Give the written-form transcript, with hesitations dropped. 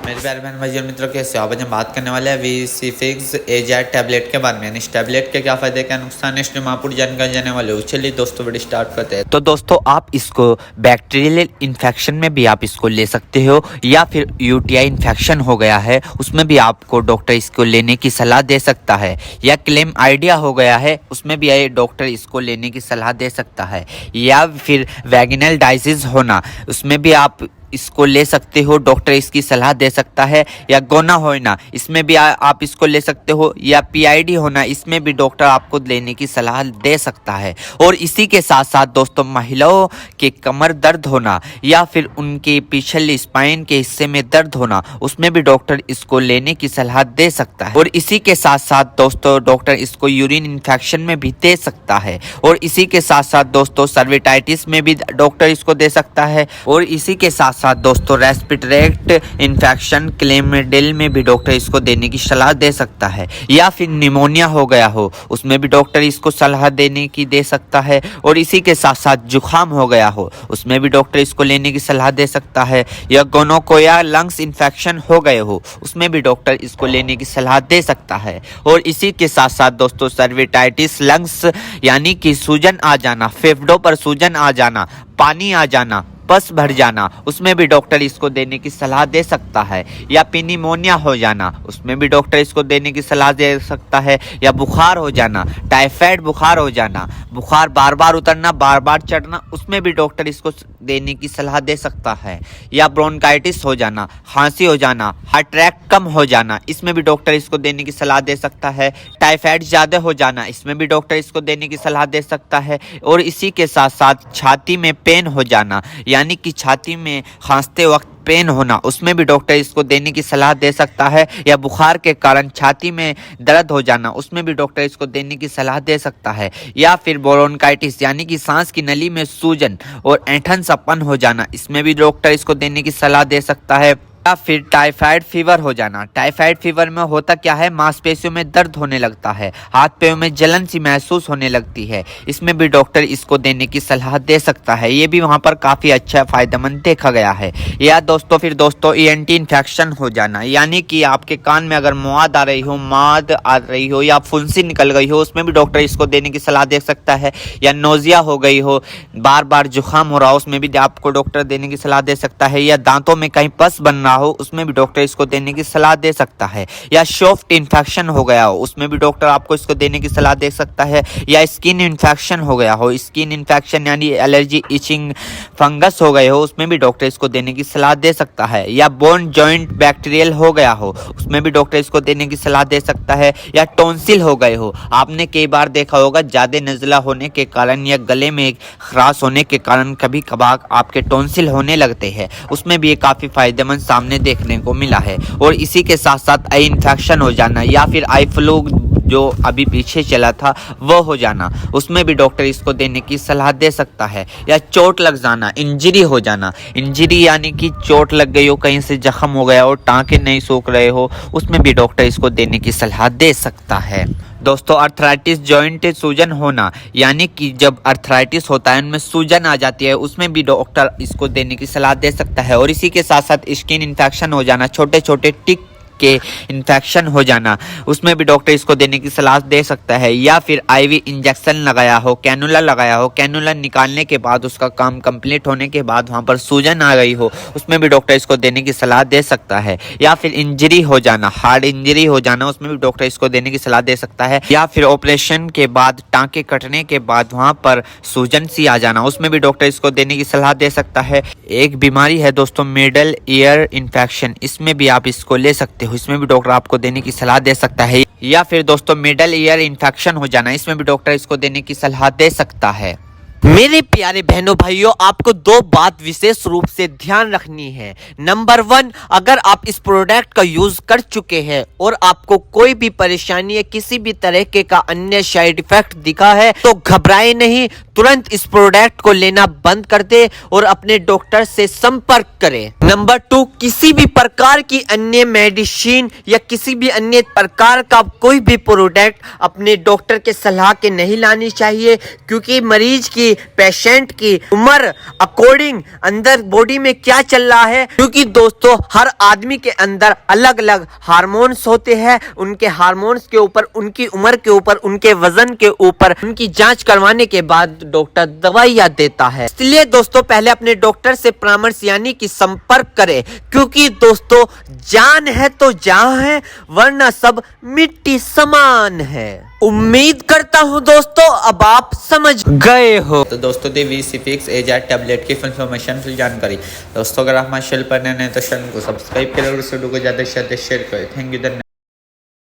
मेरे प्यारे बहन भाई और मित्रों, कैसे हो? आज हम बात करने वाले हैं वी फिक्स एजेड टैबलेट के बारे में। यानी इस टैबलेट के क्या फायदे क्या नुकसान है, इसमें पूरी जानकारी जाने वाले हो। चलिए दोस्तों वीडियो स्टार्ट करते हैं। तो दोस्तों आप इसको बैक्टीरियल इन्फेक्शन में भी आप इसको ले सकते हो, या फिर यूटीआई इन्फेक्शन हो गया है उसमें भी आपको डॉक्टर इसको लेने की सलाह दे सकता है, या क्लेम आइडिया हो गया है उसमें भी डॉक्टर इसको लेने की सलाह दे सकता है, या फिर वैगिनल डाइसिस होना उसमें भी आप इसको ले सकते हो, डॉक्टर इसकी सलाह दे सकता है, या गोना होना इसमें भी आप इसको ले सकते हो, या पीआईडी होना इसमें भी डॉक्टर आपको लेने की सलाह दे सकता है। और इसी के साथ साथ दोस्तों महिलाओं के कमर दर्द होना या फिर उनके पिछले स्पाइन के हिस्से में दर्द होना उसमें भी डॉक्टर इसको लेने की सलाह दे सकता है। और इसी के साथ साथ दोस्तों डॉक्टर इसको यूरिन इन्फेक्शन में भी दे सकता है। और इसी के साथ साथ दोस्तों सर्विटाइटिस में भी डॉक्टर इसको दे सकता है। और इसी के साथ साथ दोस्तों रेस्पिरेटरी इन्फेक्शन क्लेमिडिल में भी डॉक्टर इसको देने की सलाह दे सकता है, या फिर निमोनिया हो गया हो उसमें भी डॉक्टर इसको सलाह देने की दे सकता है। और इसी के साथ साथ जुखाम हो गया हो उसमें भी डॉक्टर इसको लेने की सलाह दे सकता है, या गोनोकोया लंग्स इन्फेक्शन हो गए हो उसमें भी डॉक्टर इसको लेने की सलाह दे सकता है। और इसी के साथ साथ दोस्तों सर्विटाइटिस लंग्स यानी कि सूजन आ जाना, फेफड़ों पर सूजन आ जाना, पानी आ जाना, पस भर जाना उसमें भी डॉक्टर इसको देने की सलाह दे सकता है, या निमोनिया हो जाना उसमें भी डॉक्टर इसको देने की सलाह दे सकता है, या बुखार हो जाना, टाइफाइड बुखार हो जाना, बुखार बार बार उतरना बार बार चढ़ना उसमें भी डॉक्टर इसको देने की सलाह दे सकता है, या ब्रोंकाइटिस हो जाना, खांसी हो जाना, हार्ट अटैक कम हो जाना इसमें भी डॉक्टर इसको देने की सलाह दे सकता है, टाइफाइड ज़्यादा हो जाना इसमें भी डॉक्टर इसको देने की सलाह दे सकता है। और इसी के साथ साथ छाती में पेन हो जाना यानी कि छाती में खांसते वक्त पेन होना उसमें भी डॉक्टर इसको देने की सलाह दे सकता है, या बुखार के कारण छाती में दर्द हो जाना उसमें भी डॉक्टर इसको देने की सलाह दे सकता है, या फिर ब्रोंकाइटिस यानी कि सांस की नली में सूजन और ऐंठन सपन हो जाना इसमें भी डॉक्टर इसको देने की सलाह दे सकता है, या फिर टाइफाइड फीवर हो जाना। टाइफाइड फीवर में होता क्या है, मांसपेशियों में दर्द होने लगता है, हाथ पैरों में जलन सी महसूस होने लगती है, इसमें भी डॉक्टर इसको देने की सलाह दे सकता है। ये भी वहाँ पर काफ़ी अच्छा फायदेमंद देखा गया है। या दोस्तों ईएनटी इन्फेक्शन हो जाना यानी कि आपके कान में अगर माद आ रही हो या फुंसी निकल गई हो उसमें भी डॉक्टर इसको देने की सलाह दे सकता है, या नोजिया हो गई हो, बार बार जुकाम हो रहा हो उसमें भी आपको डॉक्टर देने की सलाह दे सकता है, या दांतों में कहीं पस बन रहा हो उसमें भी डॉक्टर इसको देने की सलाह दे सकता है, या सॉफ्ट इन्फेक्शन हो गया हो उसमें भी डॉक्टर आपको इसको देने की सलाह दे सकता है, या स्किन इन्फेक्शन हो गया हो, स्किन इन्फेक्शन यानी एलर्जी इचिंग फंगस हो गए हो उसमें भी डॉक्टर इसको देने की सलाह दे सकता है, या बोन जॉइंट बैक्टीरियल हो गया हो उसमें भी डॉक्टर इसको देने की सलाह दे सकता है, या टॉन्सिल हो गए हो। आपने कई बार देखा होगा ज़्यादा नज़ला होने के कारण या गले में खराश होने के कारण कभी कभार आपके टॉन्सिल होने लगते हैं उसमें भी ये काफ़ी फायदेमंद सामने देखने को मिला है। और इसी के साथ साथ आई इन्फेक्शन हो जाना या फिर आई फ्लू जो अभी पीछे चला था वो हो जाना उसमें भी डॉक्टर इसको देने की सलाह दे सकता है, या चोट लग जाना, इंजरी हो जाना, इंजरी यानी कि चोट लग गई हो, कहीं से जख्म हो गया हो, टांके नहीं सूख रहे हो उसमें भी डॉक्टर इसको देने की सलाह दे सकता है। दोस्तों अर्थराइटिस जॉइंट सूजन होना यानी कि जब अर्थराइटिस होता है उनमें सूजन आ जाती है उसमें भी डॉक्टर इसको देने की सलाह दे सकता है। और इसी के साथ साथ स्किन इन्फेक्शन हो जाना, छोटे छोटे टिक के इन्फेक्शन हो जाना उसमें भी डॉक्टर इसको देने की सलाह दे सकता है, या फिर आईवी इंजेक्शन लगाया हो, कैनुला लगाया हो, कैनुला निकालने के बाद उसका काम कंप्लीट होने के बाद वहां पर सूजन आ गई हो उसमें भी डॉक्टर इसको देने की सलाह दे सकता है, या फिर इंजरी हो जाना, हार्ड इंजरी हो जाना उसमें भी डॉक्टर इसको देने की सलाह दे सकता है, या फिर ऑपरेशन के बाद टांके कटने के बाद वहां पर सूजन सी आ जाना उसमें भी डॉक्टर इसको देने की सलाह दे सकता है। एक बीमारी है दोस्तों मिडल ईयर इन्फेक्शन, इसमें भी आप इसको ले सकते हो, इसमें भी डॉक्टर आपको देने की सलाह दे सकता है, या फिर दोस्तों मिडल ईयर इन्फेक्शन हो जाना इसमें भी डॉक्टर इसको देने की सलाह दे सकता है। मेरे प्यारे बहनों भाइयों, आपको दो बात विशेष रूप से ध्यान रखनी है। नंबर 1, अगर आप इस प्रोडक्ट का यूज कर चुके हैं और आपको कोई भी परेशानी या किसी भी तरह के का अन्य साइड इफेक्ट दिखा है तो घबराए नहीं, तुरंत इस प्रोडक्ट को लेना बंद कर दे और अपने डॉक्टर से संपर्क करें। नंबर 2, किसी भी प्रकार की अन्य मेडिसिन या किसी भी अन्य प्रकार का कोई भी प्रोडक्ट अपने डॉक्टर के सलाह के नहीं लानी चाहिए, क्योंकि मरीज की कि पेशेंट की उम्र अकॉर्डिंग अंदर बॉडी में क्या चल रहा है, क्योंकि दोस्तों हर आदमी के अंदर अलग अलग हार्मोन्स होते हैं। उनके हार्मोन्स के ऊपर, उनकी उम्र के ऊपर, उनके वजन के ऊपर उनकी जांच करवाने के बाद डॉक्टर दवाइयां देता है। इसलिए दोस्तों पहले अपने डॉक्टर से परामर्श यानी कि संपर्क करें, क्योंकि दोस्तों जान है तो जहां है, वरना सब मिट्टी समान है। उम्मीद करता हूं दोस्तों अब आप समझ गए हो। तो दोस्तों दी V-C-Fix AZ टैबलेट की फुल इन्फॉर्मेशन, फुल जानकारी। दोस्तों अगर आप हमारे चैनल पर नए हैं तो चैनल को सब्सक्राइब करें और इस वीडियो को ज़्यादा से ज़्यादा शेयर करें। थैंक यू, धन्यवाद।